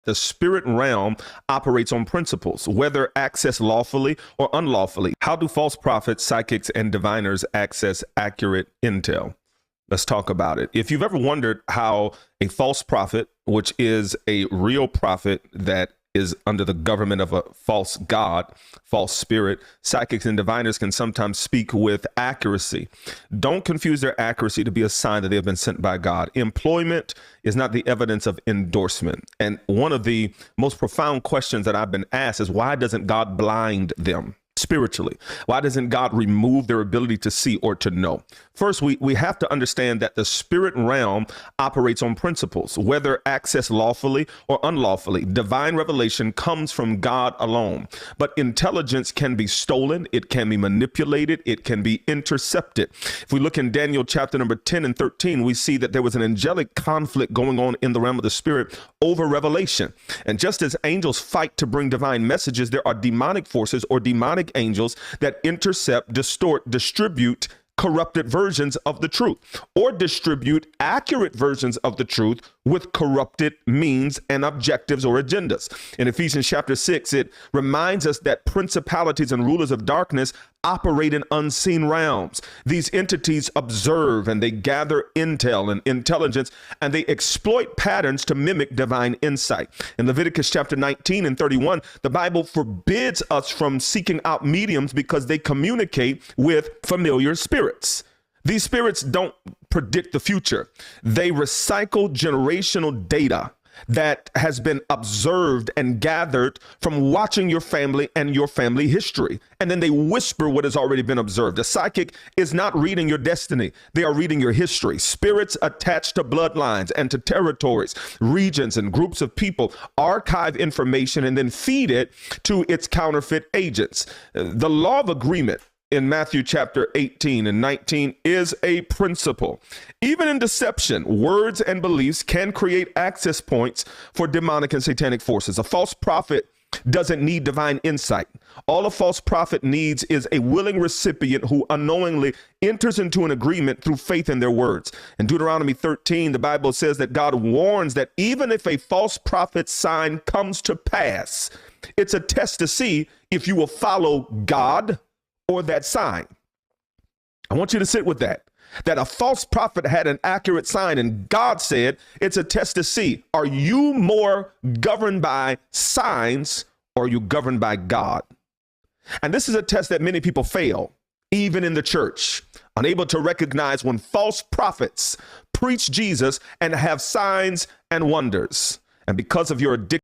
The spirit realm operates on principles, whether accessed lawfully or unlawfully. How do false prophets, psychics, and diviners access accurate intel? Let's talk about it. If you've ever wondered how a false prophet, which is a real prophet that is under the government of a false god, false spirit, psychics and diviners can sometimes speak with accuracy. Don't confuse their accuracy to be a sign that they have been sent by God. Employment is not the evidence of endorsement. And one of the most profound questions that I've been asked is, why doesn't God blind them spiritually? Why doesn't God remove their ability to see or to know? First, we have to understand that the spirit realm operates on principles, whether accessed lawfully or unlawfully. Divine revelation comes from God alone, but intelligence can be stolen. It can be manipulated. It can be intercepted. If we look in Daniel chapter number 10 and 13, we see that there was an angelic conflict going on in the realm of the spirit over revelation. And just as angels fight to bring divine messages, there are demonic forces or demonic angels that intercept, distort, distribute corrupted versions of the truth, or distribute accurate versions of the truth with corrupted means and objectives or agendas. In Ephesians chapter 6, it reminds us that principalities and rulers of darkness operate in unseen realms. These entities observe and they gather intel and intelligence, and they exploit patterns to mimic divine insight. In Leviticus chapter 19 and 31, the Bible forbids us from seeking out mediums because they communicate with familiar spirits. These spirits don't predict the future. They recycle generational data that has been observed and gathered from watching your family and your family history. And then they whisper what has already been observed. A psychic is not reading your destiny. They are reading your history. Spirits attached to bloodlines and to territories, regions, and groups of people archive information and then feed it to its counterfeit agents. The law of agreement in Matthew chapter 18 and 19 is a principle. Even in deception, words and beliefs can create access points for demonic and satanic forces. A false prophet doesn't need divine insight. All a false prophet needs is a willing recipient who unknowingly enters into an agreement through faith in their words. In Deuteronomy 13, the Bible says that God warns that even if a false prophet's sign comes to pass, it's a test to see if you will follow God or that sign. I want you to sit with that a false prophet had an accurate sign, and God said it's a test to see, are you more governed by signs or are you governed by God? And this is a test that many people fail, even in the church, unable to recognize when false prophets preach Jesus and have signs and wonders. And because of your addiction